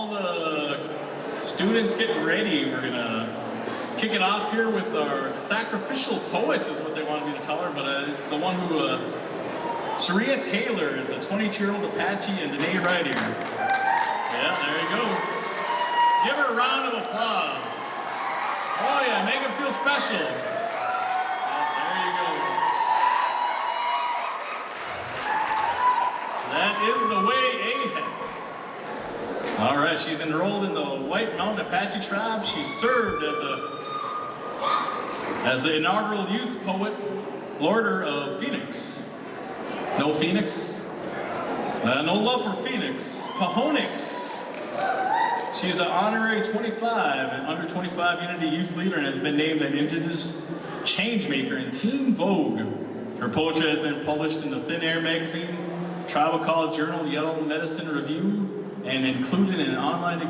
all the students getting ready, we're gonna kick it off here with our sacrificial poet is what they wanted me to tell her, but it's the one who, Saria Taylor is a 22-year-old Apache and Dene Rider. Yeah, there you go. Let's give her a round of applause. Oh yeah, make them feel special. Yeah, there you go. That is the way AIHEC. All right, she's enrolled in the White Mountain Apache tribe. She served as the inaugural youth poet laureate of Phoenix. No Phoenix? No love for Phoenix. Pahonix. She's an honorary 25 and under 25 Unity Youth Leader and has been named an Indigenous Changemaker in Teen Vogue. Her poetry has been published in the Thin Air magazine, Tribal College Journal, Yellow Medicine Review, and included in an online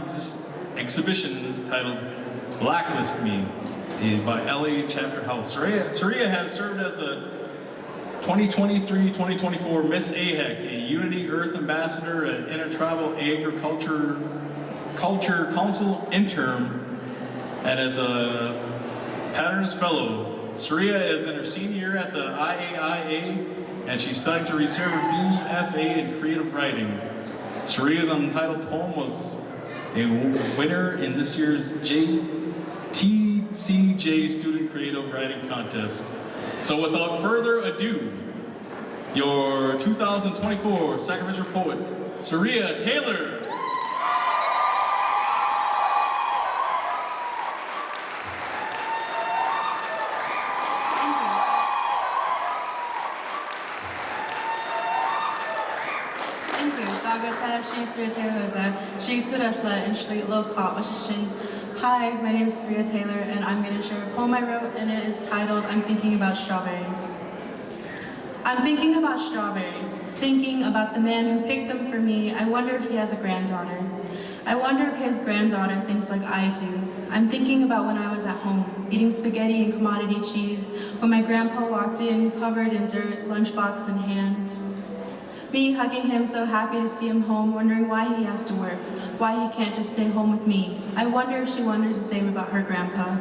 exhibition titled Blacklist Me by LA Chapter House. Saria has served as the 2023-2024 Miss AIHEC, a Unity Earth Ambassador, an Intertribal Agriculture Council intern, and as a Patternist Fellow. Saria is in her senior year at the AIHEC, and she's studying to receive her BFA in creative writing. Saria's untitled poem was a winner in this year's TCJ Student Creative Writing Contest. So without further ado, your 2024 Sacrificial Poet, Saria Taylor. Hi, my name is Saria Taylor, and I'm going to share a poem I wrote, and it is titled, I'm Thinking About Strawberries. I'm thinking about strawberries, thinking about the man who picked them for me. I wonder if he has a granddaughter. I wonder if his granddaughter thinks like I do. I'm thinking about when I was at home, eating spaghetti and commodity cheese, when my grandpa walked in, covered in dirt, lunchbox in hand. Me hugging him, so happy to see him home, wondering why he has to work, why he can't just stay home with me. I wonder if she wonders the same about her grandpa.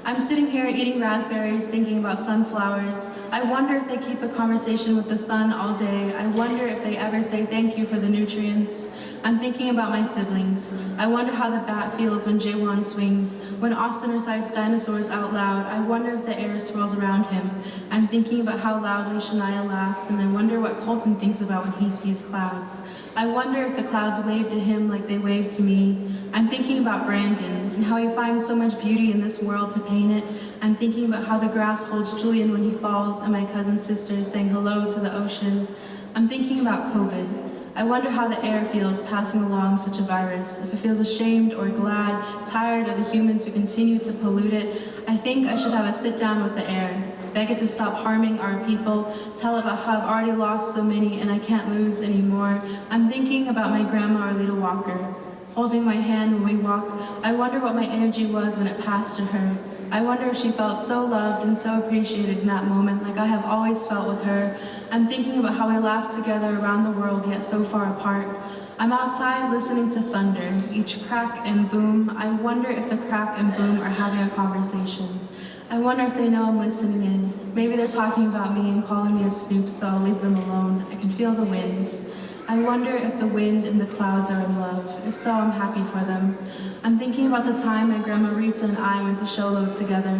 I'm sitting here eating raspberries, thinking about sunflowers. I wonder if they keep a conversation with the sun all day. I wonder if they ever say thank you for the nutrients. I'm thinking about my siblings. I wonder how the bat feels when Jaewon swings, when Austin recites dinosaurs out loud. I wonder if the air swirls around him. I'm thinking about how loudly Shania laughs, and I wonder what Colton thinks about when he sees clouds. I wonder if the clouds wave to him like they wave to me. I'm thinking about Brandon and how he finds so much beauty in this world to paint it. I'm thinking about how the grass holds Julian when he falls, and my cousin sister saying hello to the ocean. I'm thinking about COVID. I wonder how the air feels passing along such a virus, if it feels ashamed or glad, tired of the humans who continue to pollute it. I think I should have a sit down with the air, beg it to stop harming our people, tell it about how I've already lost so many and I can't lose anymore. I'm thinking about my grandma Arlita Walker, holding my hand when we walk. I wonder what my energy was when it passed to her. I wonder if she felt so loved and so appreciated in that moment, like I have always felt with her. I'm thinking about how we laughed together around the world, yet so far apart. I'm outside listening to thunder, each crack and boom. I wonder if the crack and boom are having a conversation. I wonder if they know I'm listening in. Maybe they're talking about me and calling me a snoop, so I'll leave them alone. I can feel the wind. I wonder if the wind and the clouds are in love. If so, I'm happy for them. I'm thinking about the time my grandma Rita and I went to show load together.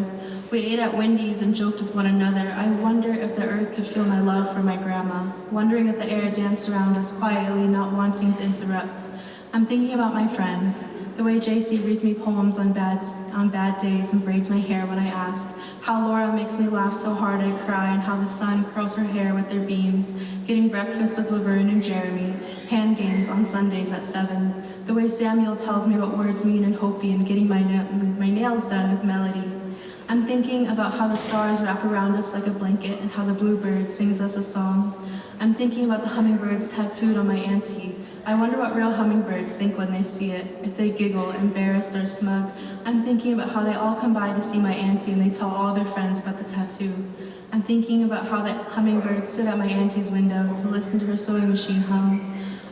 We ate at Wendy's and joked with one another. I wonder if the earth could feel my love for my grandma, wondering if the air danced around us quietly, not wanting to interrupt. I'm thinking about my friends, the way JC reads me poems on bad days and braids my hair when I ask, how Laura makes me laugh so hard I cry, and how the sun curls her hair with their beams, getting breakfast with Laverne and Jeremy, hand games on Sundays at 7, the way Samuel tells me what words mean in Hopi and getting my nails done with melody. I'm thinking about how the stars wrap around us like a blanket and how the bluebird sings us a song. I'm thinking about the hummingbirds tattooed on my auntie. I wonder what real hummingbirds think when they see it, if they giggle, embarrassed or smug. I'm thinking about how they all come by to see my auntie and they tell all their friends about the tattoo. I'm thinking about how the hummingbirds sit at my auntie's window to listen to her sewing machine hum.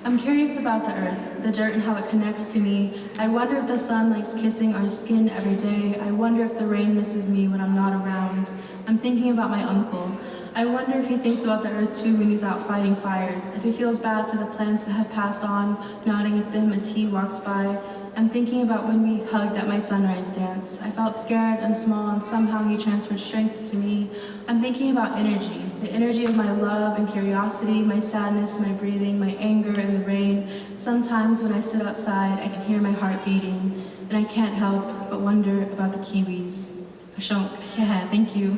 I'm curious about the earth, the dirt and how it connects to me. I wonder if the sun likes kissing our skin every day. I wonder if the rain misses me when I'm not around. I'm thinking about my uncle. I wonder if he thinks about the earth too when he's out fighting fires, if he feels bad for the plants that have passed on, nodding at them as he walks by. I'm thinking about when we hugged at my sunrise dance. I felt scared and small, and somehow he transferred strength to me. I'm thinking about energy, the energy of my love and curiosity, my sadness, my breathing, my anger and the rain. Sometimes when I sit outside, I can hear my heart beating, and I can't help but wonder about the kiwis. Yeah, thank you.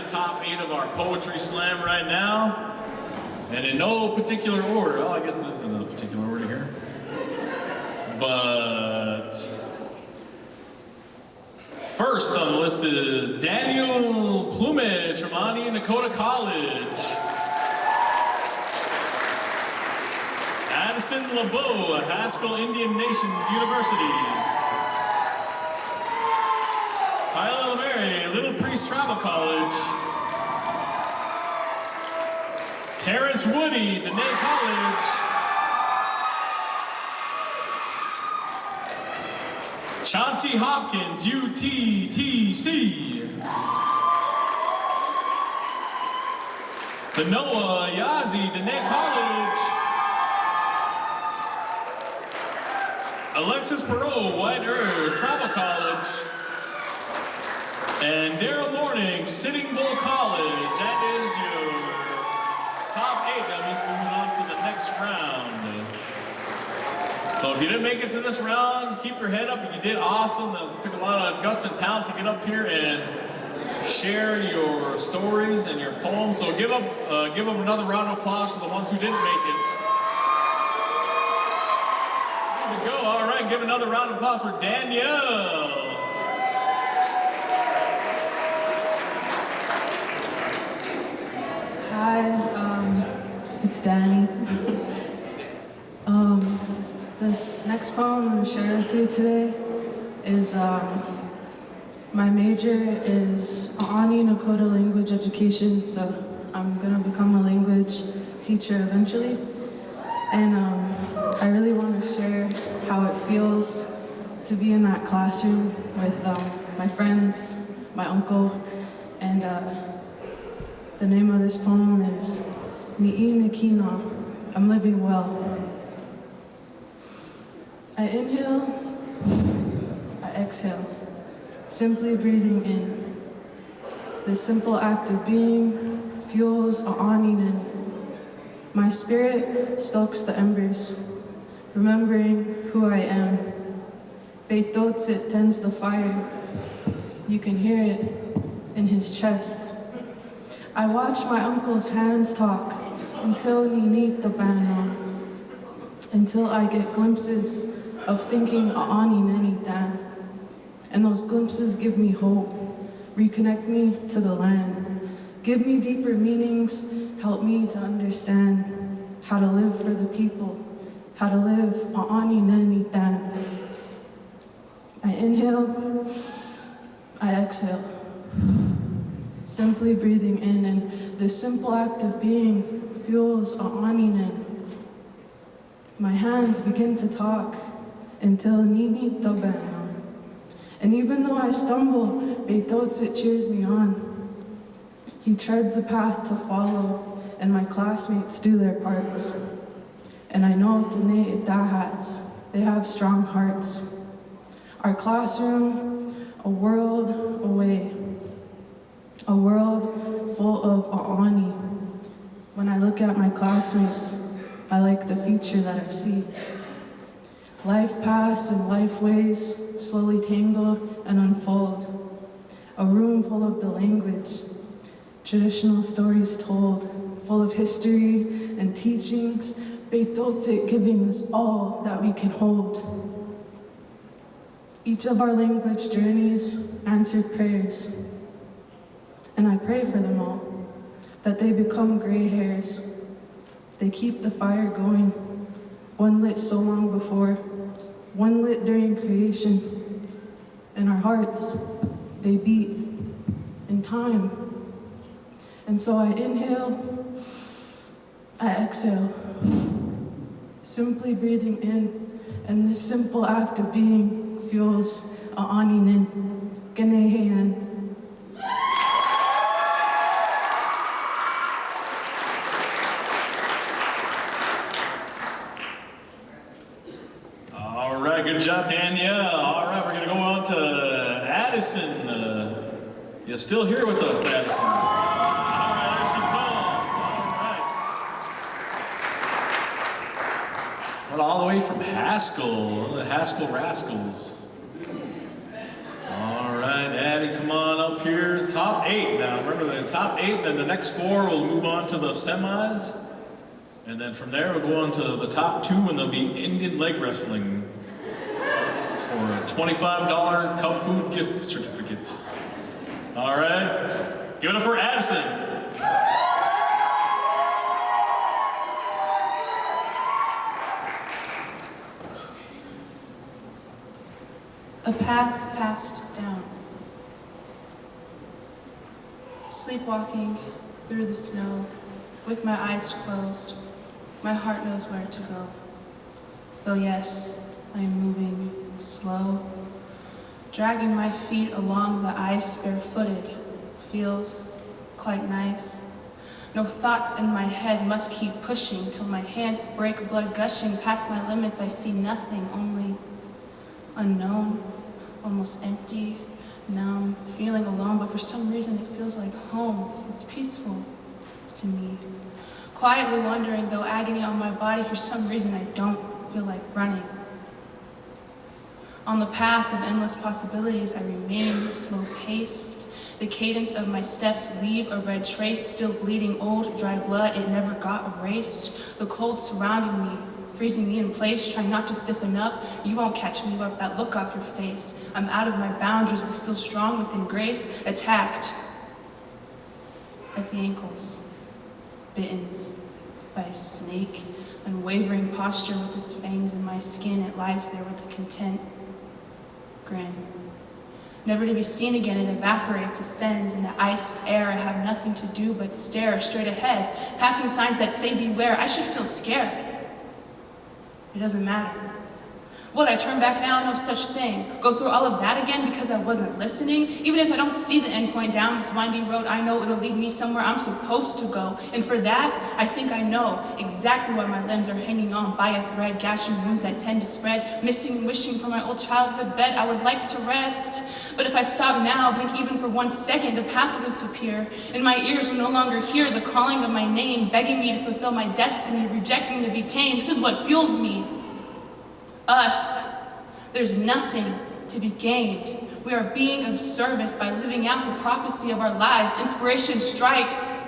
Top 8 of our poetry slam right now, and in no particular order. Oh, I guess it is in no particular order here. But first on the list is Daniel Plumage from Dakota College. Addison LeBeau, Haskell Indian Nations University. Kyle Mary, Little Priest Tribal College. Terrence Woody, Dene College. Chauncey Hopkins, UTTC. Noah Yazi, Dene College. Alexis Perot, White Earth Tribal College. And Daryl Morning, Sitting Bull College. That is your top 8. That means moving on to the next round. So if you didn't make it to this round, keep your head up. You did awesome. It took a lot of guts and talent to get up here and share your stories and your poems. So give up another round of applause to the ones who didn't make it. There we go. All right, give another round of applause for Danielle. Hi, it's Danny. This next poem I'm going to share with you today is, my major is Aani Nakota language education, so I'm going to become a language teacher eventually. And I really want to share how it feels to be in that classroom with my friends, my uncle, and the name of this poem is Ni'i Nikina, I'm living well. I inhale, I exhale, simply breathing in. This simple act of being fuels A'aninen. My spirit stokes the embers, remembering who I am. Beitotsit tends the fire. You can hear it in his chest. I watch my uncle's hands talk until Ninita Bano, until I get glimpses of thinking Aani Neni Dan. And those glimpses give me hope, reconnect me to the land, give me deeper meanings, help me to understand how to live for the people, how to live Aani Neni Dan. I inhale, I exhale. Simply breathing in, and this simple act of being fuels A'aninen. My hands begin to talk until Nini Tobana. And even though I stumble, Beitotsit cheers me on. He treads a path to follow, and my classmates do their parts. And I know Dene Idahats, they have strong hearts. Our classroom, a world away. A world full of Aani. When I look at my classmates, I like the future that I see. Life paths and life ways slowly tangle and unfold. A room full of the language, traditional stories told, full of history and teachings, Beitotsit giving us all that we can hold. Each of our language journeys answered prayers. And I pray for them all, that they become gray hairs. They keep the fire going, one lit so long before, one lit during creation. And our hearts, they beat in time. And so I inhale, I exhale, simply breathing in, and this simple act of being fuels aaninen, ganehean. All right, good job, Danielle. All right, we're gonna go on to Addison. You're still here with us, Addison. All right, there she comes. All right. All the way from Haskell, the Haskell Rascals. All right, Addie, come on up here. Top 8 now. Remember the top 8, then the next 4 will move on to the semis. And then from there, we'll go on to the top 2, and there'll be Indian leg wrestling for a $25 Cub Food gift certificate. All right, give it up for Addison. A path passed down. Sleepwalking through the snow with my eyes closed. My heart knows where to go. Though yes, I am moving slow. Dragging my feet along the ice barefooted feels quite nice. No thoughts in my head must keep pushing till my hands break, blood gushing. Past my limits I see nothing, only unknown, almost empty, numb, feeling alone, but for some reason it feels like home. It's peaceful to me. Quietly wondering, though agony on my body, for some reason I don't feel like running. On the path of endless possibilities, I remain slow-paced. The cadence of my steps leave a red trace, still bleeding old, dry blood, it never got erased. The cold surrounding me, freezing me in place, trying not to stiffen up. You won't catch me with that look off your face. I'm out of my boundaries, but still strong within grace, attacked at the ankles, bitten by a snake, unwavering posture with its fangs in my skin. It lies there with a content grin. Never to be seen again, it evaporates, ascends into iced air. I have nothing to do but stare straight ahead, passing signs that say beware. I should feel scared. It doesn't matter. Would I turn back now? No such thing. Go through all of that again because I wasn't listening? Even if I don't see the end point down this winding road, I know it'll lead me somewhere I'm supposed to go. And for that, I think I know exactly why my limbs are hanging on by a thread, gashing wounds that tend to spread, missing and wishing for my old childhood bed. I would like to rest. But if I stop now, blink even for 1 second, the path will disappear. And my ears will no longer hear the calling of my name, begging me to fulfill my destiny, rejecting to be tamed. This is what fuels me. Us. There's nothing to be gained. We are being of service by living out the prophecy of our lives. Inspiration strikes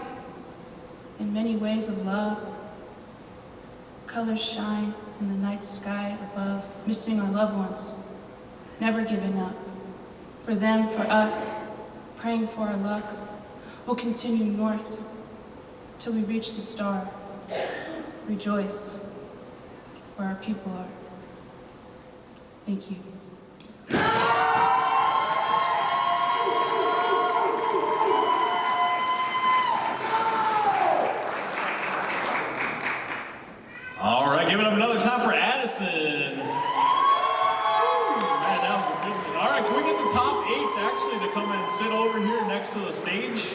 in many ways of love. Colors shine in the night sky above, missing our loved ones, never giving up. For them, for us, praying for our luck. We'll continue north till we reach the star. Rejoice where our people are. Thank you. All right, give it up another time for Addison. Man, that was a good one. All right, can we get the top 8 actually to come and sit over here next to the stage?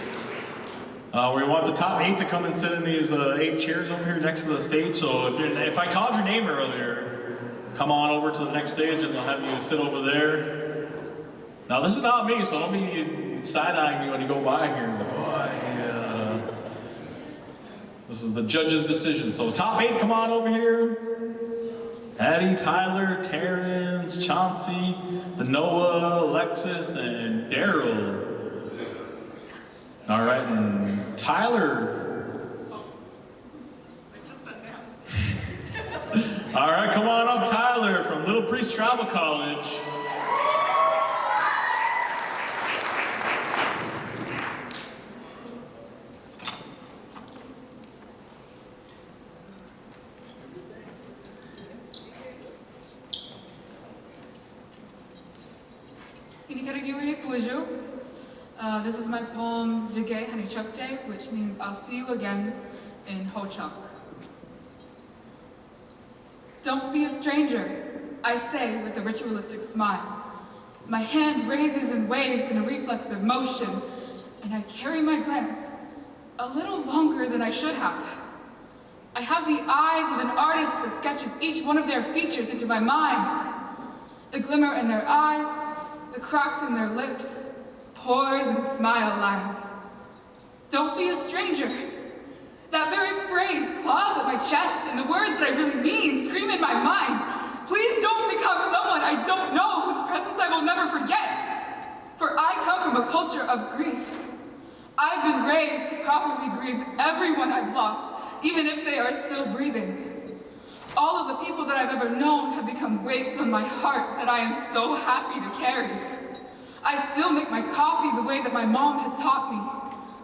We want the top 8 to come and sit in these 8 chairs over here next to the stage. So if I called your name earlier, come on over to the next stage and they'll have you sit over there. Now this is not me, so don't be side-eyeing me when you go by here. Like, oh, yeah. This is the judge's decision. So top 8, come on over here. Addie, Tyler, Terrence, Chauncey, Noah, Alexis, and Daryl. All right, and Tyler. All right, come on up, Tyler, from Little Priest Tribal College. bonjour. This is my poem Jige Hanichokje, which means I'll see you again in Ho-Chunk. Don't be a stranger, I say with a ritualistic smile. My hand raises and waves in a reflexive motion, and I carry my glance a little longer than I should have. I have the eyes of an artist that sketches each one of their features into my mind. The glimmer in their eyes, the cracks in their lips, pores and smile lines. Don't be a stranger. That very phrase claws at my chest, and the words that I really mean scream in my mind. Please don't become someone I don't know, whose presence I will never forget. For I come from a culture of grief. I've been raised to properly grieve everyone I've lost, even if they are still breathing. All of the people that I've ever known have become weights on my heart that I am so happy to carry. I still make my coffee the way that my mom had taught me.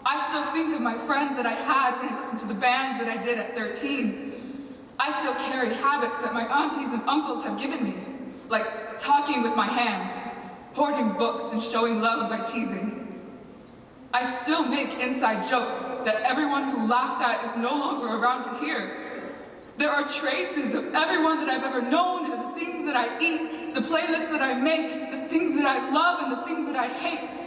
I still think of my friends that I had when I listened to the bands that I did at 13. I still carry habits that my aunties and uncles have given me, like talking with my hands, hoarding books and showing love by teasing. I still make inside jokes that everyone who laughed at is no longer around to hear. There are traces of everyone that I've ever known and the things that I eat, the playlists that I make, the things that I love and the things that I hate.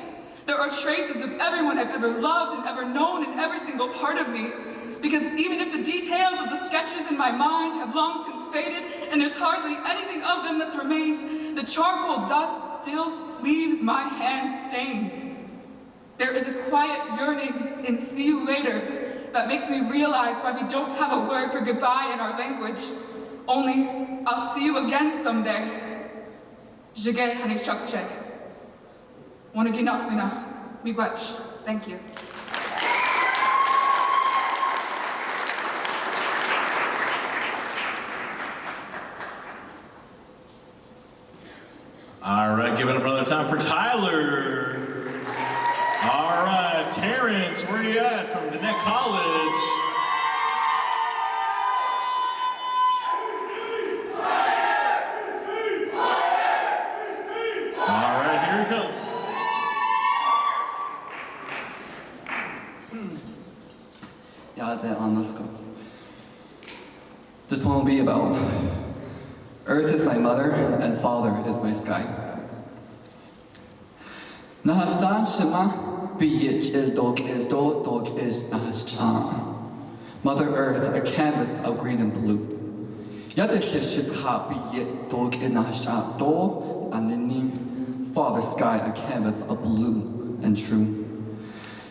There are traces of everyone I've ever loved and ever known in every single part of me. Because even if the details of the sketches in my mind have long since faded and there's hardly anything of them that's remained, the charcoal dust still leaves my hands stained. There is a quiet yearning in see you later that makes me realize why we don't have a word for goodbye in our language. Only, I'll see you again someday. Jige Hanichokje. Wanaginawina. Miigwech. Thank you. All right, give it up another time for Tyler. All right, Terrence, where you at from Gwinnett College? All right, here we come. Yeah, let's go. This poem will be about Earth is my mother and father is my sky. Nahastan Shema Biyich dog is Nahastan. Mother Earth, a canvas of green and blue. Yadishitha Biyit dog in Nahastan do and Father Sky, a canvas of blue and true.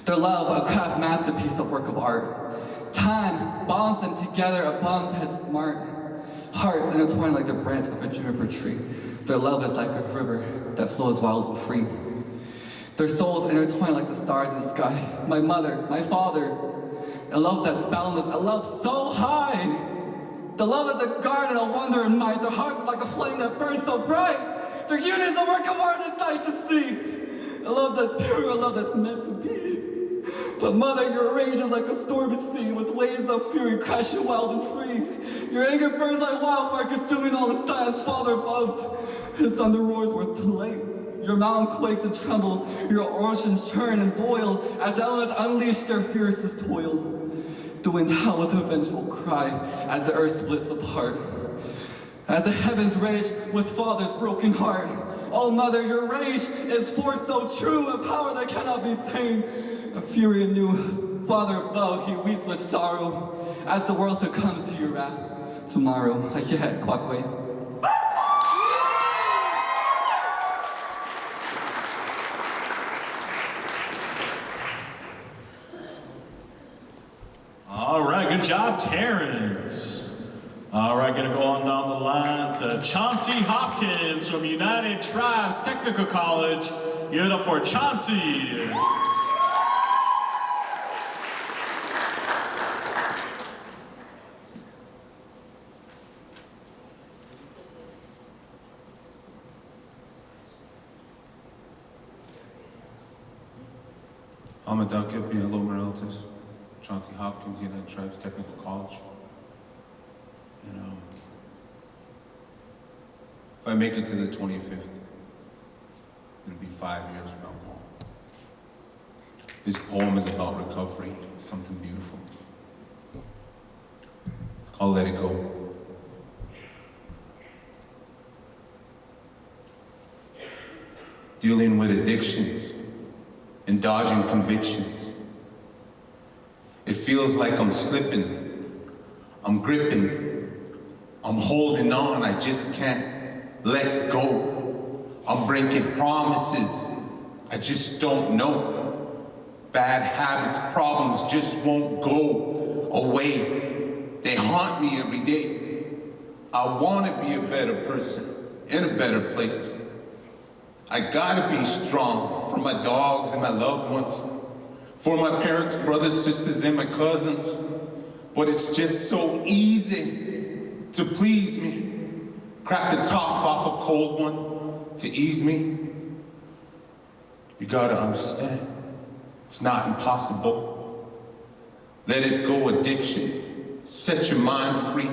Their love, a craft masterpiece of work of art. Time bonds them together, a bond that's smart. Hearts intertwined like the branch of a juniper tree. Their love is like a river that flows wild and free. Their souls intertwined like the stars in the sky. My mother, my father, a love that's boundless, a love so high. The love is a garden of wonder and might. Their hearts are like a flame that burns so bright. Their union is a work of art and sight to see. A love that's pure, a love that's meant to be. But mother, your rage is like a stormy sea with waves of fury crashing wild and free. Your anger burns like wildfire, consuming all the silence. Father above, his thunder roars with delight. Your mountain quakes and tremble, your oceans churn and boil as the elements unleash their fiercest toil. The winds howl with a vengeful cry as the earth splits apart. As the heavens rage with father's broken heart. Oh mother, your rage is force so true, a power that cannot be tamed. A fury anew, Father above, he weeps with sorrow as the world succumbs to your wrath. Tomorrow, AIHEC, Kwakwe. All right, good job, Terrence. All right, gonna go on down the line to Chauncey Hopkins from United Tribes Technical College. Give it up for Chauncey. I'm a Dalkip, hello my relatives. Chauncey Hopkins, United Tribes Technical College. And if I make it to the 25th, It'll be 5 years from now. This poem is about recovery, something beautiful. It's called Let It Go. Dealing with addictions and dodging convictions. It feels like I'm slipping, I'm gripping, I'm holding on, I just can't let go. I'm breaking promises, I just don't know. Bad habits, problems just won't go away. They haunt me every day. I want to be a better person, in a better place. I gotta be strong for my dogs and my loved ones, for my parents, brothers, sisters, and my cousins. But it's just so easy to please me. Crack the top off a cold one to ease me. You gotta understand, it's not impossible. Let it go, addiction. Set your mind free.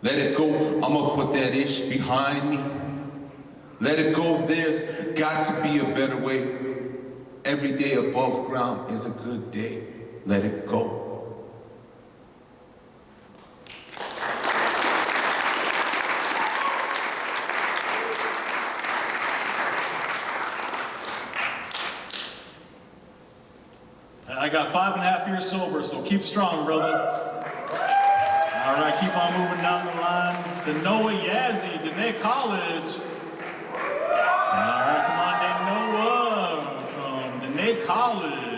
Let it go, I'ma put that ish behind me. Let it go, there's got to be a better way. Every day above ground is a good day. Let it go. I got 5.5 years sober, so keep strong, brother. All right, keep on moving down the line. Denoa Yazzie, Dene College. All right, come on, Denoa from Dene College.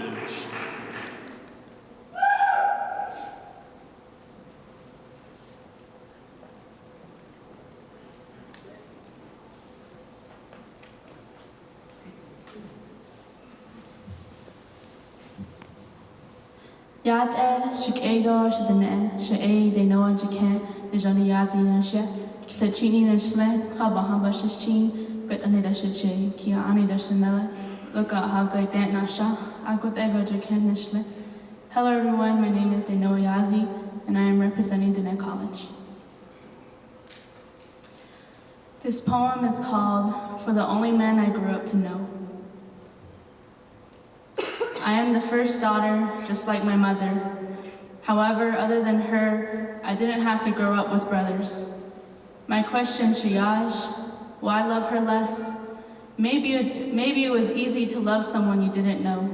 Yat Shikador Shadane, Shae, they know what you can, the Johnny Yazi and Shet, Kitachini and Shle, Habahamba Shishin, but Anita Shiche, Kia Anita Chanela, look out how good that Nasha, I got that go Jacan Nishle. Hello everyone, my name is Denoa Yazi, and I am representing Dene College. This poem is called For the Only Man I Grew Up to Know. I am the first daughter, just like my mother. However, other than her, I didn't have to grow up with brothers. My question, Shiaj, why love her less? Maybe it was easy to love someone you didn't know,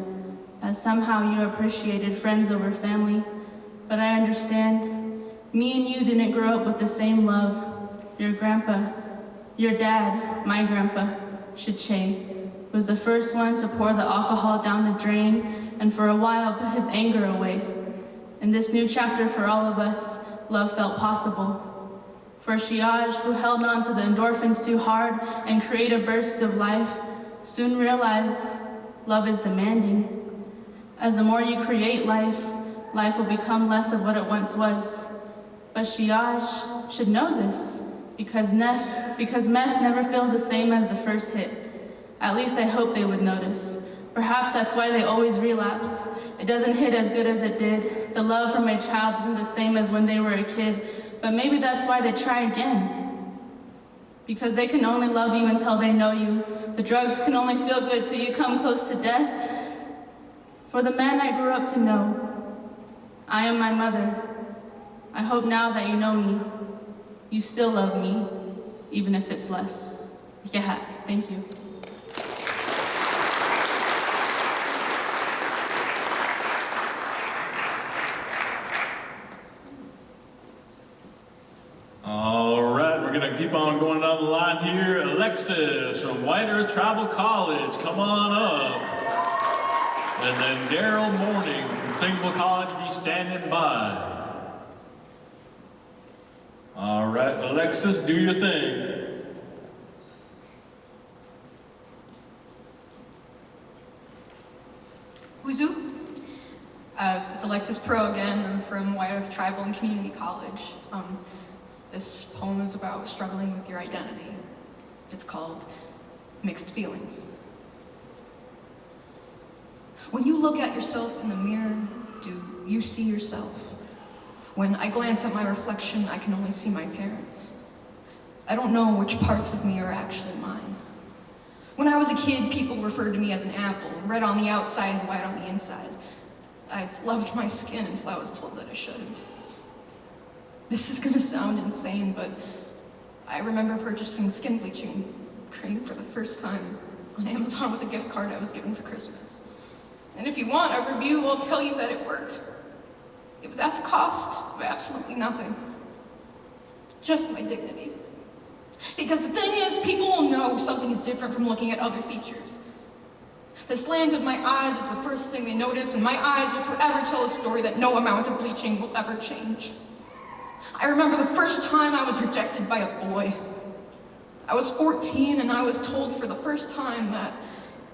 as somehow you appreciated friends over family. But I understand, me and you didn't grow up with the same love. Your grandpa, your dad, my grandpa, Shiche, was the first one to pour the alcohol down the drain and for a while put his anger away. In this new chapter for all of us, love felt possible. For Shiaj, who held on to the endorphins too hard and creative bursts of life, soon realized love is demanding. As the more you create life, life will become less of what it once was. But Shiaj should know this, because meth never feels the same as the first hit. At least I hope they would notice. Perhaps that's why they always relapse. It doesn't hit as good as it did. The love for my child isn't the same as when they were a kid, but maybe that's why they try again. Because they can only love you until they know you. The drugs can only feel good till you come close to death. For the man I grew up to know, I am my mother. I hope now that you know me, you still love me, even if it's less. Yeah, thank you. Keep on going down the line here. Alexis from White Earth Tribal College, come on up. And then Daryl Morning from Singapore College, be standing by. All right, Alexis, do your thing. Huzu. It's Alexis Pro again. I'm from White Earth Tribal and Community College. This poem is about struggling with your identity. It's called Mixed Feelings. When you look at yourself in the mirror, do you see yourself? When I glance at my reflection, I can only see my parents. I don't know which parts of me are actually mine. When I was a kid, people referred to me as an apple, red on the outside and white on the inside. I loved my skin until I was told that I shouldn't. This is gonna sound insane, but I remember purchasing skin bleaching cream for the first time on Amazon with a gift card I was given for Christmas. And if you want a review, I'll tell you that it worked. It was at the cost of absolutely nothing. Just my dignity. Because the thing is, people will know something is different from looking at other features. The slant of my eyes is the first thing they notice, and my eyes will forever tell a story that no amount of bleaching will ever change. I remember the first time I was rejected by a boy. I was 14, and I was told for the first time that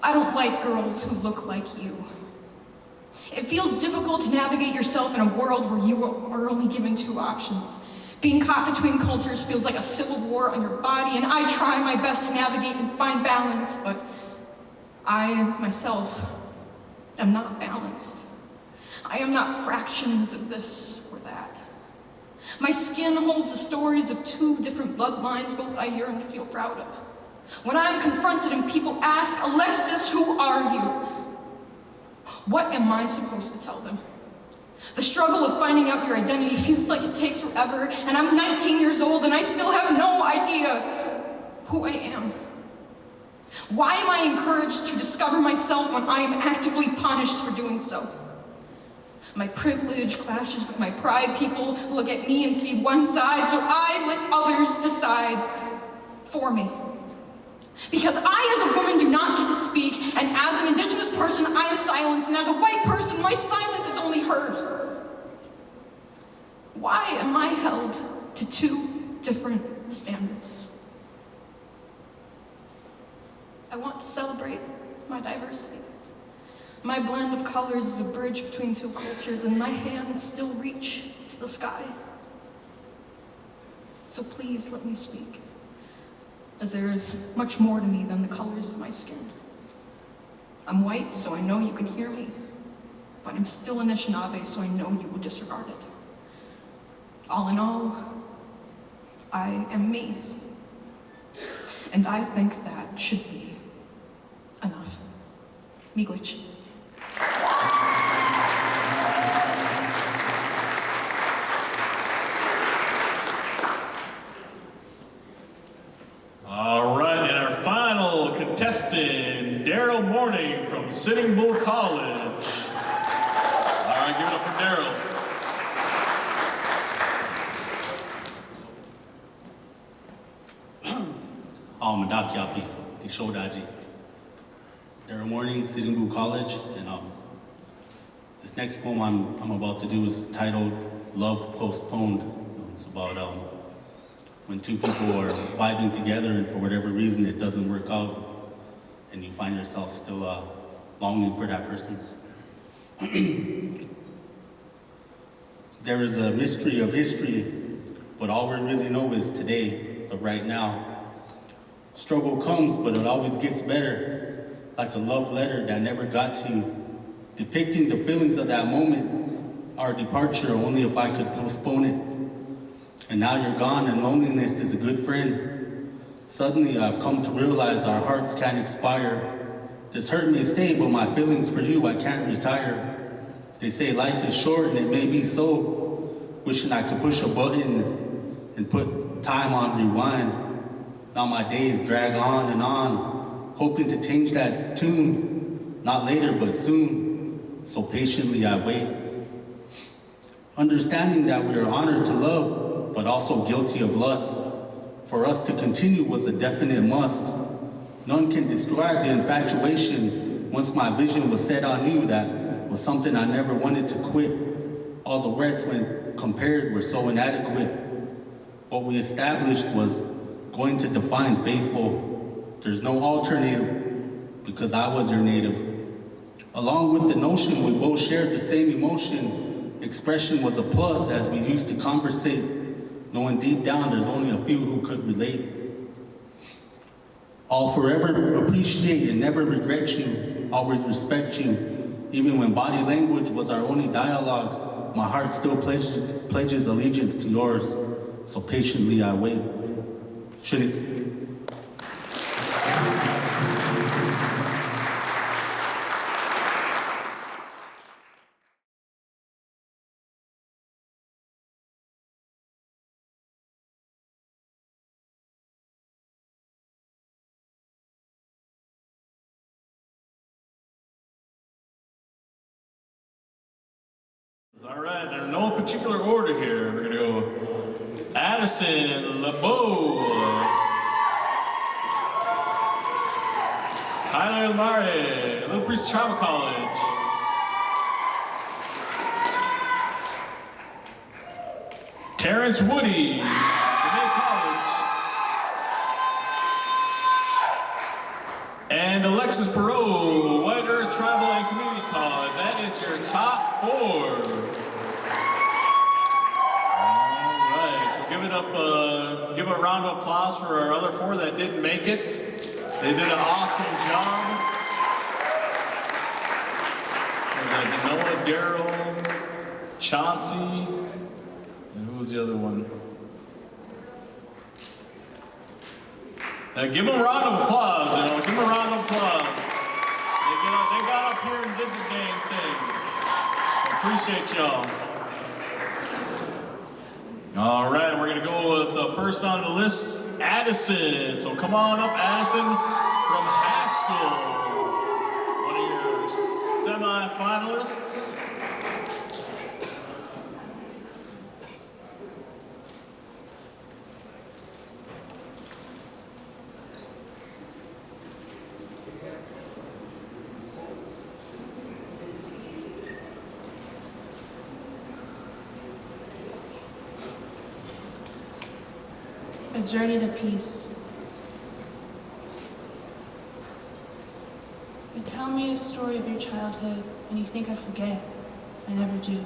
I don't like girls who look like you. It feels difficult to navigate yourself in a world where you are only given two options. Being caught between cultures feels like a civil war on your body, and I try my best to navigate and find balance, but I, myself, am not balanced. I am not fractions of this or that. My skin holds the stories of two different bloodlines, both I yearn to feel proud of. When I'm confronted and people ask, Alexis, who are you? What am I supposed to tell them? The struggle of finding out your identity feels like it takes forever, and I'm 19 years old and I still have no idea who I am. Why am I encouraged to discover myself when I am actively punished for doing so? My privilege clashes with my pride. People look at me and see one side, so I let others decide for me. Because I, as a woman, do not get to speak, and as an Indigenous person, I am silenced, and as a white person, my silence is only heard. Why am I held to two different standards? I want to celebrate my diversity. My blend of colors is a bridge between two cultures, and my hands still reach to the sky. So please let me speak, as there is much more to me than the colors of my skin. I'm white, so I know you can hear me, but I'm still Anishinaabe, so I know you will disregard it. All in all, I am me, and I think that should be enough. Miigwech. All right, and our final contestant, Daryl Morning from Sitting Bull College. All right, give it up for Daryl. Madakyapi, the Shodaji. Daryl Morning, Sitting Bull College, and this next poem I'm about to do is titled Love Postponed. It's about when two people are vibing together and for whatever reason it doesn't work out and you find yourself still longing for that person. There is a mystery of history, but all we really know is today, the right now. Struggle comes, but it always gets better, like a love letter that never got to you, depicting the feelings of that moment, our departure, only if I could postpone it. And now you're gone and loneliness is a good friend. Suddenly I've come to realize our hearts can't expire. This hurt me to stay, but my feelings for you, I can't retire. They say life is short and it may be so. Wishing I could push a button and put time on rewind. Now my days drag on and on, hoping to change that tune. Not later, but soon. So patiently I wait. Understanding that we are honored to love, but also guilty of lust. For us to continue was a definite must. None can describe the infatuation once my vision was set on you. That was something I never wanted to quit. All the rest, when compared, were so inadequate. What we established was going to define faithful. There's no alternative because I was your native. Along with the notion, we both shared the same emotion. Expression was a plus as we used to conversate, knowing deep down there's only a few who could relate. I'll forever appreciate and never regret you, always respect you. Even when body language was our only dialogue, my heart still pledges allegiance to yours. So patiently I wait. Shouldn't All right, in no particular order here. We're gonna go Addison LeBeau, Tyler Lamare, Little Priest Tribal College, Terrence Woody, Benet College, and Alexis Perot, White Earth Tribal and Community College. That is your top 4. All right, so give a round of applause for our other 4 that didn't make it. They did an awesome job. Noah, Daryl, Chauncey, and who was the other one? Now give them a round of applause, give them a round of applause. They got up here and did the dang thing. Appreciate y'all. All right, we're gonna go with the first on the list, Addison. So come on up, Addison from Haskell. One of your semi-finalists. A journey to peace. You tell me a story of your childhood and you think I forget. I never do.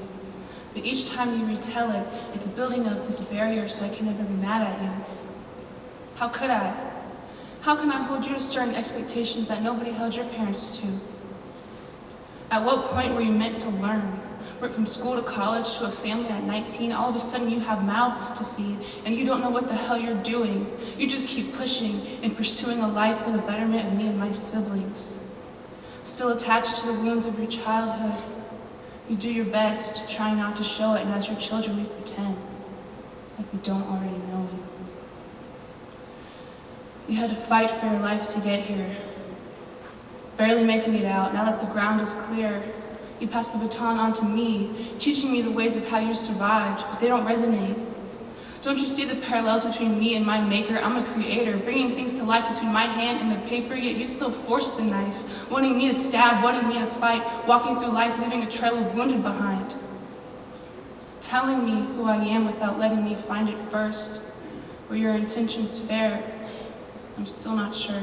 But each time you retell it, it's building up this barrier so I can never be mad at you. How could I? How can I hold you to certain expectations that nobody held your parents to? At what point were you meant to learn? Went from school to college to a family at 19, all of a sudden you have mouths to feed and you don't know what the hell you're doing. You just keep pushing and pursuing a life for the betterment of me and my siblings. Still attached to the wounds of your childhood, you do your best, try not to show it, and as your children we pretend like we don't already know it. You had to fight for your life to get here. Barely making it out, now that the ground is clear, you pass the baton on to me, teaching me the ways of how you survived, but they don't resonate. Don't you see the parallels between me and my maker? I'm a creator, bringing things to life between my hand and the paper, yet you still force the knife, wanting me to stab, wanting me to fight, walking through life leaving a trail of wounded behind. Telling me who I am without letting me find it first. Were your intentions fair? I'm still not sure.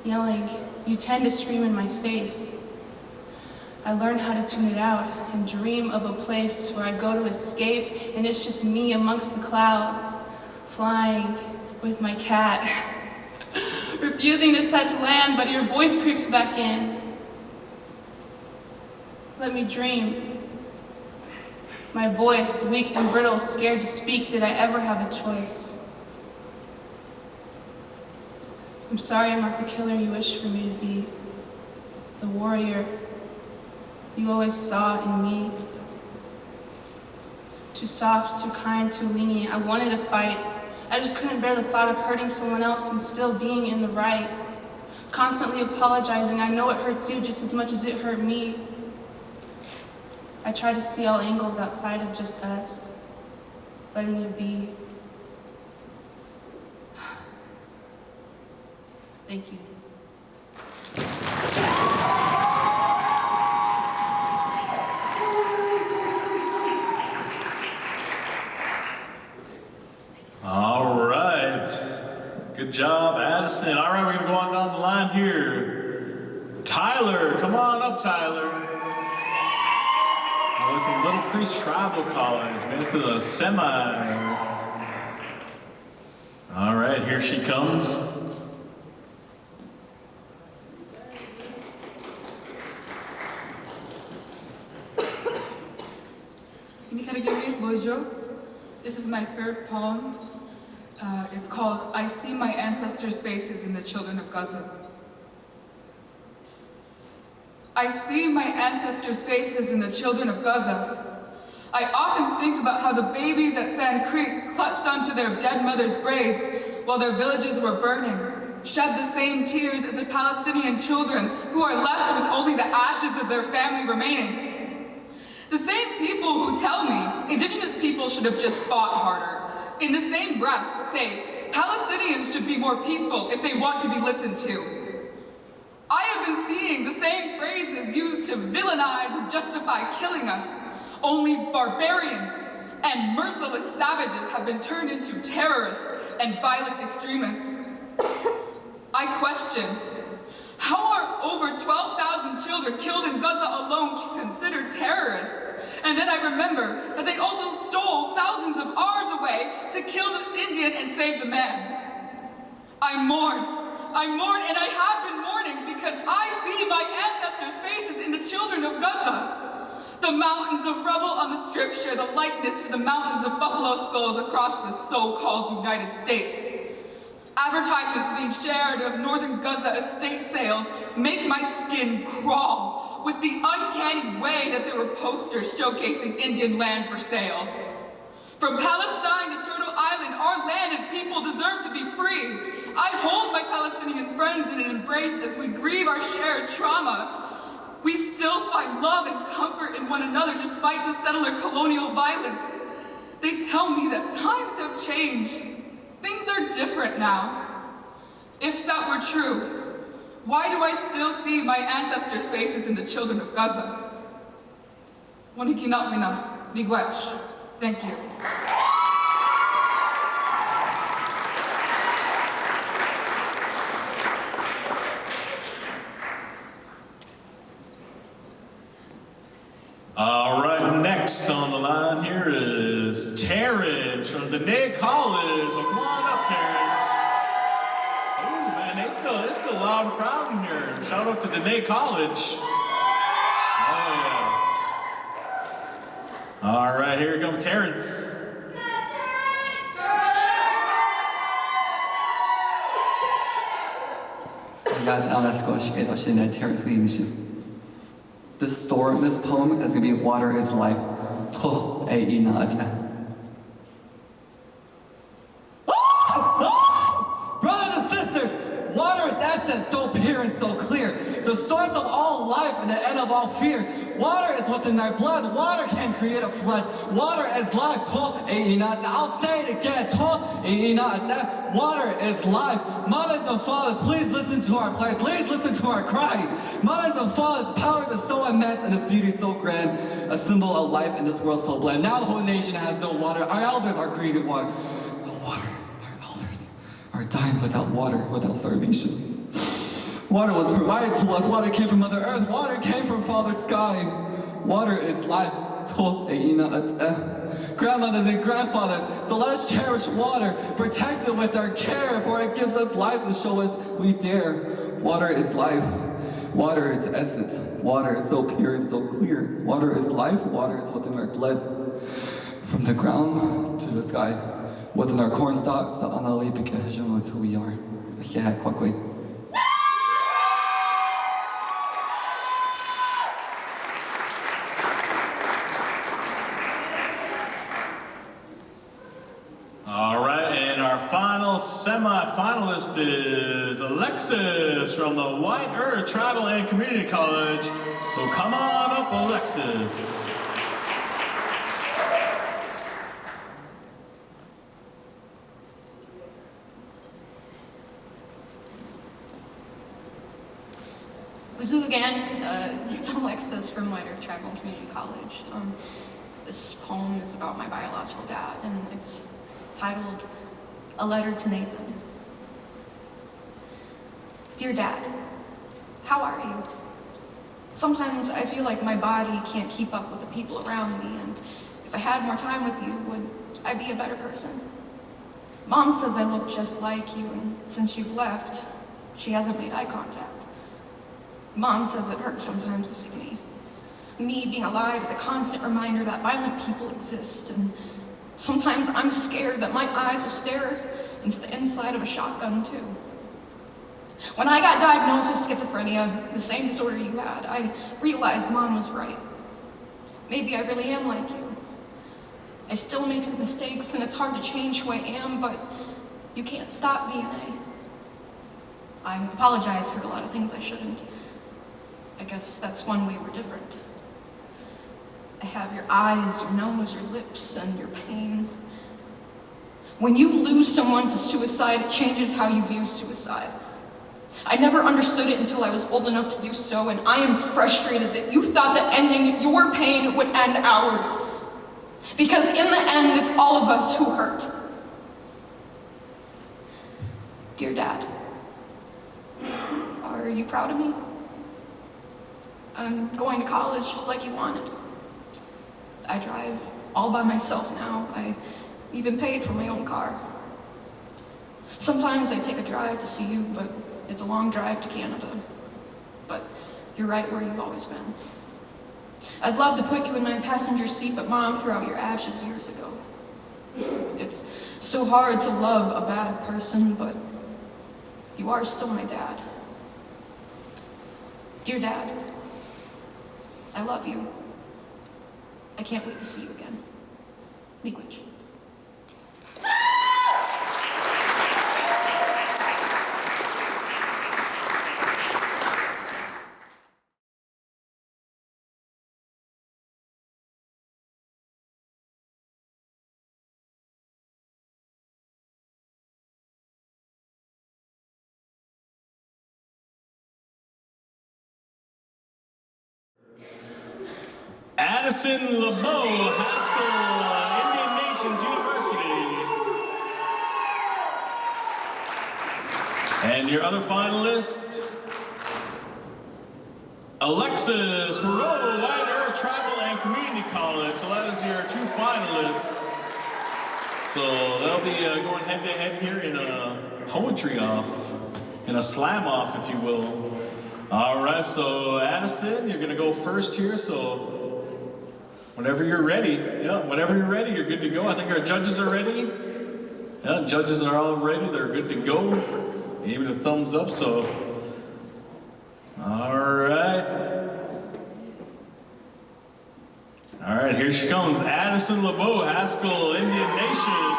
Yelling, you tend to scream in my face. I learned how to tune it out and dream of a place where I go to escape and it's just me amongst the clouds, flying with my cat, refusing to touch land, but your voice creeps back in. Let me dream. My voice, weak and brittle, scared to speak, did I ever have a choice? I'm sorry I'm not the killer you wish for me to be, the warrior you always saw in me. Too soft, too kind, too lenient. I wanted to fight. I just couldn't bear the thought of hurting someone else and still being in the right. Constantly apologizing. I know it hurts you just as much as it hurt me. I try to see all angles outside of just us, letting it be. Thank you. All right. Good job, Addison. All right, we're going to go on down the line here. Tyler, come on up, Tyler. We're from Little Priest Tribal College, made it to the semis. All right, here she comes. Bonjour. This is my third poem. It's called I See My Ancestors' Faces in the Children of Gaza. I see my ancestors' faces in the children of Gaza. I often think about how the babies at Sand Creek clutched onto their dead mother's braids while their villages were burning, shed the same tears as the Palestinian children who are left with only the ashes of their family remaining. The who tell me indigenous people should have just fought harder, in the same breath say Palestinians should be more peaceful if they want to be listened to. I have been seeing the same phrases used to villainize and justify killing us. Only barbarians and merciless savages have been turned into terrorists and violent extremists. I question, how are over 12,000 children killed in Gaza alone considered terrorists? And then I remember that they also stole thousands of ours away to kill the Indian and save the man. I mourn, and I have been mourning because I see my ancestors' faces in the children of Gaza. The mountains of rubble on the strip share the likeness to the mountains of buffalo skulls across the so-called United States. Advertisements being shared of northern Gaza estate sales make my skin crawl with the uncanny way that there were posters showcasing Indian land for sale. From Palestine to Turtle Island, our land and people deserve to be free. I hold my Palestinian friends in an embrace as we grieve our shared trauma. We still find love and comfort in one another despite the settler colonial violence. They tell me that times have changed. Things are different now. If that were true, why do I still see my ancestors' faces in the children of Gaza? Wanikinapina, Miigwech. Thank you. All right, next on the line here is Terrence from Dene College. So come on up, Terrence. Ooh, man, it's still loud and proud in here. Shout out to Dene College. Oh, yeah. All right, here comes Terrence. This poem is going to be Water is Life. Brothers and sisters, water is essence, so pure and so clear. The source of all life and the end of all fear. Water is within our blood. Water can create a flood. Water is life. I'll say it again. Water is life. Mothers and fathers, please listen to our plight. Please listen to our cry. Mothers and fathers, power is so immense and its beauty so grand. A symbol of life in this world so bland. Now the whole nation has no water. Our elders are created water. Water. Our elders are dying without water, without starvation. Water was provided to us. Water came from Mother Earth. Water came from Father Sky. Water is life. Grandmothers and grandfathers, so let us cherish water, protect it with our care, for it gives us life and show us we dare. Water is life. Water is essence. Water is so pure and so clear. Water is life. Water is within our blood. From the ground to the sky. Within our corn stalks, the analytic vision is who we are. AIHEC, Kwakwe. All right, and our final semi-finalist is Alexis from the White Earth Tribal and Community College. So come on up, Alexis. Wazoo again, it's Alexis from White Earth Tribal and Community College. This poem is about my biological dad, and it's titled A Letter to Nathan. Dear Dad, how are you? Sometimes I feel like my body can't keep up with the people around me, and if I had more time with you, would I be a better person? Mom says I look just like you, and since you've left, she hasn't made eye contact. Mom says it hurts sometimes to see me. Me being alive is a constant reminder that violent people exist, and sometimes I'm scared that my eyes will stare into the inside of a shotgun too. When I got diagnosed with schizophrenia, the same disorder you had, I realized Mom was right. Maybe I really am like you. I still make mistakes and it's hard to change who I am, but you can't stop DNA. I apologize for a lot of things I shouldn't. I guess that's one way we're different. I have your eyes, your nose, your lips, and your pain. When you lose someone to suicide, it changes how you view suicide. I never understood it until I was old enough to do so, and I am frustrated that you thought that ending your pain would end ours. Because in the end, it's all of us who hurt. Dear Dad, are you proud of me? I'm going to college just like you wanted. I drive all by myself now. I even paid for my own car. Sometimes I take a drive to see you, but it's a long drive to Canada. But you're right where you've always been. I'd love to put you in my passenger seat, but Mom threw out your ashes years ago. It's so hard to love a bad person, but you are still my dad. Dear Dad, I love you. I can't wait to see you again. Miigwech. Addison LeBeau, high school, Indian Nations University. And your other finalist, Alexis Perot, White Earth Tribal and Community College. So that is your two finalists. So they'll be going head to head here in a poetry off, in a slam off, if you will. All right, so Addison, you're gonna go first here, so whenever you're ready, you're good to go. I think our judges are ready. Yeah, judges are all ready, they're good to go. Even a thumbs up, so. All right. All right, here she comes, Addison LeBeau, Haskell Indian Nation.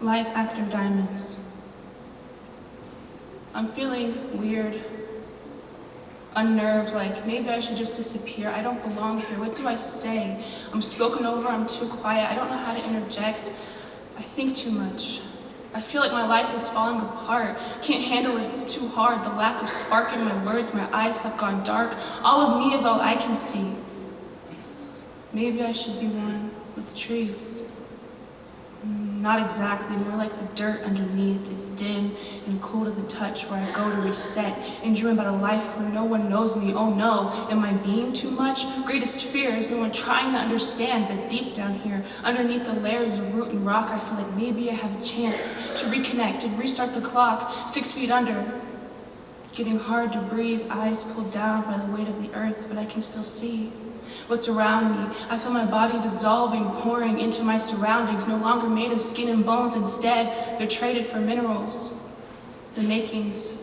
Life after diamonds. I'm feeling weird, unnerved, like maybe I should just disappear. I don't belong here. What do I say? I'm spoken over, I'm too quiet. I don't know how to interject. I think too much. I feel like my life is falling apart. Can't handle it, it's too hard. The lack of spark in my words, my eyes have gone dark. All of me is all I can see. Maybe I should be one with the trees. Not exactly, more like the dirt underneath. It's dim and cool to the touch where I go to reset and dream about a life where no one knows me. Oh no, am I being too much? Greatest fear is no one trying to understand, but deep down here, underneath the layers of root and rock, I feel like maybe I have a chance to reconnect and restart the clock, 6 feet under. Getting hard to breathe, eyes pulled down by the weight of the earth, but I can still see what's around me. I feel my body dissolving, pouring into my surroundings, no longer made of skin and bones. Instead, they're traded for minerals, the makings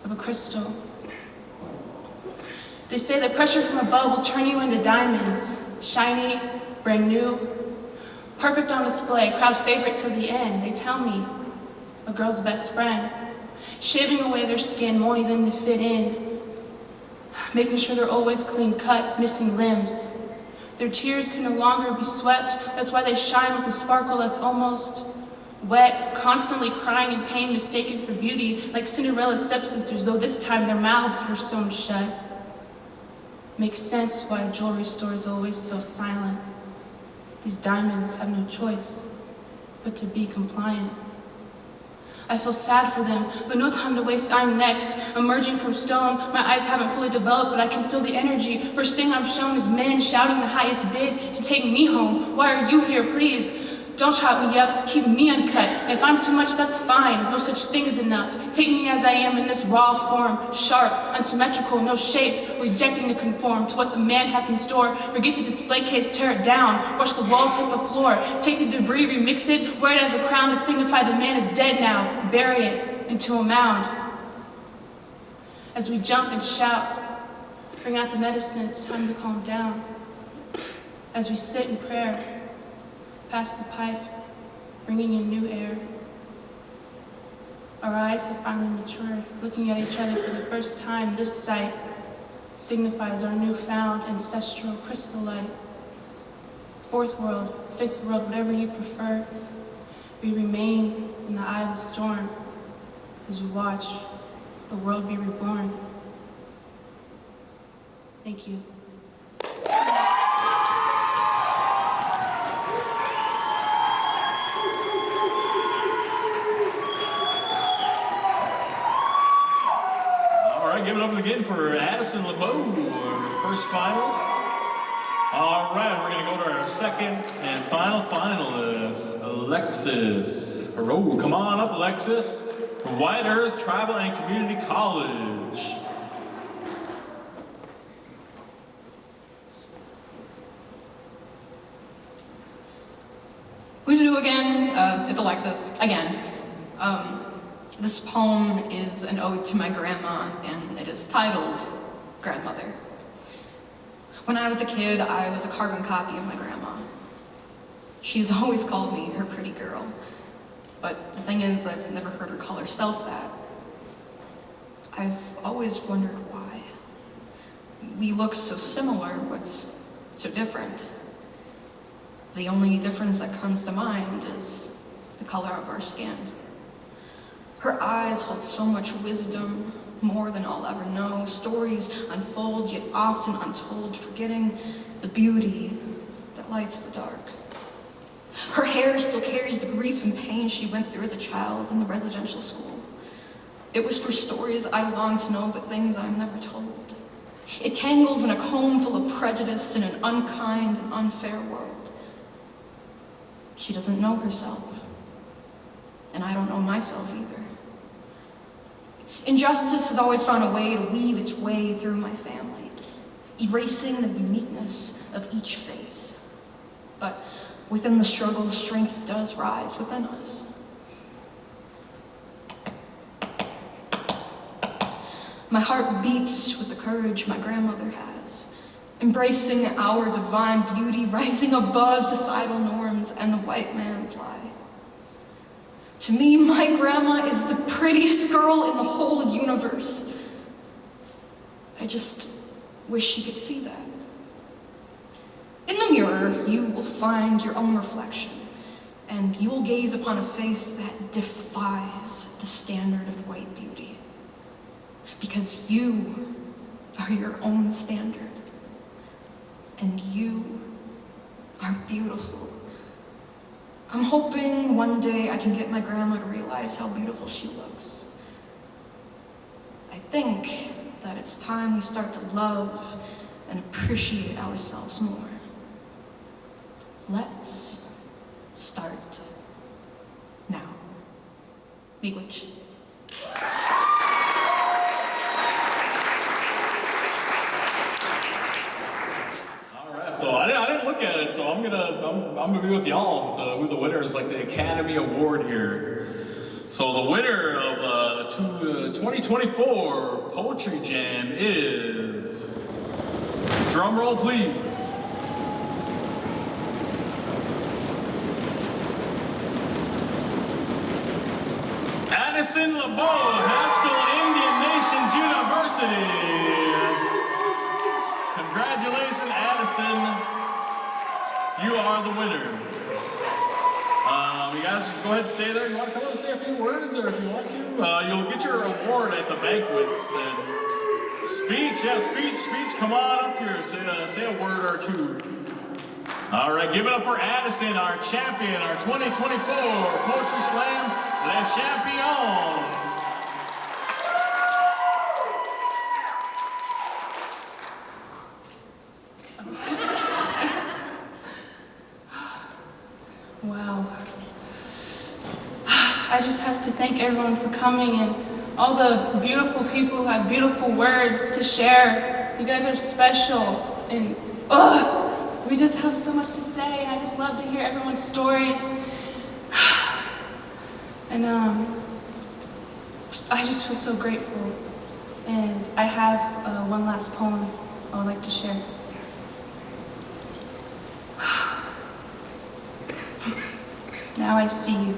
of a crystal. They say that pressure from above will turn you into diamonds, shiny, brand new, perfect on display, crowd favorite till the end. They tell me, a girl's best friend, shaving away their skin, molding them to fit in, making sure they're always clean cut, missing limbs. Their tears can no longer be swept. That's why they shine with a sparkle that's almost wet, constantly crying in pain, mistaken for beauty, like Cinderella's stepsisters, though this time their mouths were sewn shut. Makes sense why a jewelry store is always so silent. These diamonds have no choice but to be compliant. I feel sad for them, but no time to waste, I'm next. Emerging from stone, my eyes haven't fully developed, but I can feel the energy. First thing I'm shown is men shouting the highest bid to take me home. Why are you here, please? Don't chop me up, keep me uncut. If I'm too much, that's fine, no such thing as enough. Take me as I am in this raw form, sharp, unsymmetrical, no shape, rejecting to conform to what the man has in store. Forget the display case, tear it down, watch the walls hit the floor. Take the debris, remix it, wear it as a crown to signify the man is dead now. Bury it into a mound. As we jump and shout, bring out the medicine, it's time to calm down. as we sit in prayer, past the pipe, bringing in new air. Our eyes have finally matured, looking at each other for the first time. This sight signifies our newfound ancestral crystal light. Fourth world, fifth world, whatever you prefer, we remain in the eye of the storm as we watch the world be reborn. Thank you. All right, give it up again for Addison LeBeau, our first finalist. All right, we're gonna go to our second and final finalist, Alexis Perot. Come on up, Alexis, from White Earth Tribal and Community College. Who's you again? It's Alexis, again. This poem is an ode to my grandma, and it is titled Grandmother. When I was a kid, I was a carbon copy of my grandma. She has always called me her pretty girl, but the thing is, I've never heard her call herself that. I've always wondered why. We look so similar, what's so different? The only difference that comes to mind is the color of our skin. Her eyes hold so much wisdom, more than I'll ever know. Stories unfold, yet often untold, forgetting the beauty that lights the dark. Her hair still carries the grief and pain she went through as a child in the residential school. It whispers stories I long to know, but things I'm never told. It tangles in a comb full of prejudice in an unkind and unfair world. She doesn't know herself, and I don't know myself either. Injustice has always found a way to weave its way through my family, erasing the uniqueness of each face. But within the struggle, strength does rise within us. My heart beats with the courage my grandmother has, embracing our divine beauty, rising above societal norms and the white man's lie. To me, my grandma is the prettiest girl in the whole universe. I just wish you could see that. In the mirror, you will find your own reflection, and you will gaze upon a face that defies the standard of white beauty. Because you are your own standard, and you are beautiful. I'm hoping one day I can get my grandma to realize how beautiful she looks. I think that it's time we start to love and appreciate ourselves more. Let's start now. Miigwech. So I didn't look at it, so I'm gonna be with y'all to who the winner is, like the Academy Award here. So the winner of 2024 Poetry Jam is, drum roll please, Addison LeBeau, Haskell Indian Nations University. Congratulations, Addison. You are the winner. You guys go ahead and stay there. You want to come up and say a few words, or if you want to, you'll get your award at the banquets. And speech. Come on up here. Say a word or two. All right, give it up for Addison, our champion, our 2024 Poetry Slam Le Champion. Wow. I just have to thank everyone for coming and all the beautiful people who had beautiful words to share. You guys are special, and we just have so much to say. I just love to hear everyone's stories. And I just feel so grateful. And I have one last poem I would like to share. Now I see you.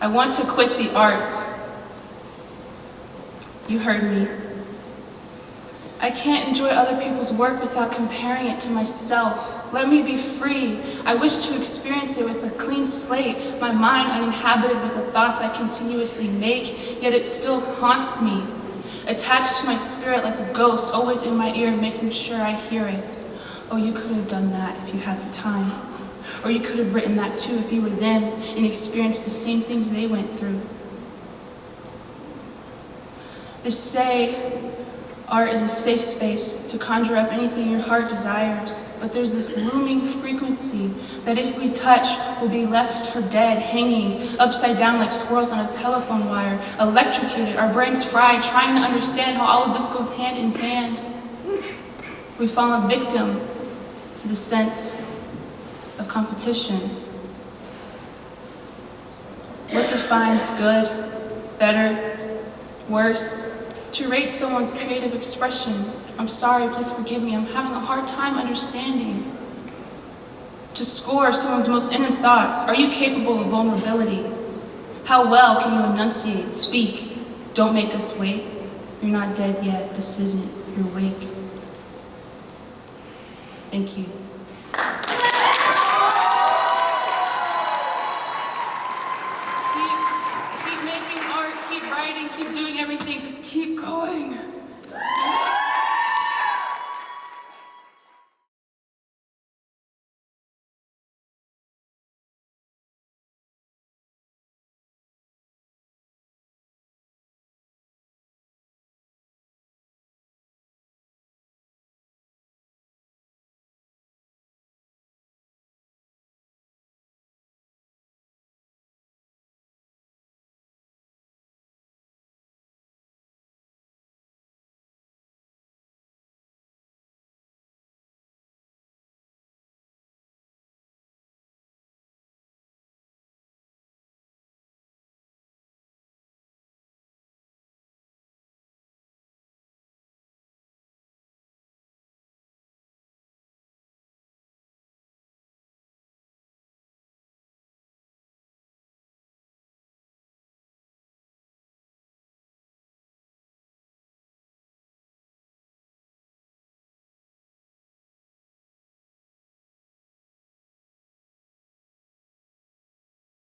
I want to quit the arts. You heard me. I can't enjoy other people's work without comparing it to myself. Let me be free. I wish to experience it with a clean slate, my mind uninhabited with the thoughts I continuously make, yet it still haunts me, attached to my spirit like a ghost, always in my ear, making sure I hear it. Oh, you could have done that if you had the time. Or you could have written that too if you were them and experienced the same things they went through. They say art is a safe space to conjure up anything your heart desires, but there's this looming frequency that if we touch, we'll be left for dead, hanging upside down like squirrels on a telephone wire, electrocuted, our brains fried, trying to understand how all of this goes hand in hand. We've fallen victim to the sense of competition. What defines good, better, worse? To rate someone's creative expression. I'm sorry, please forgive me, I'm having a hard time understanding. To score someone's most inner thoughts. Are you capable of vulnerability? How well can you enunciate, speak? Don't make us wait. You're not dead yet, this isn't your wake. Thank you.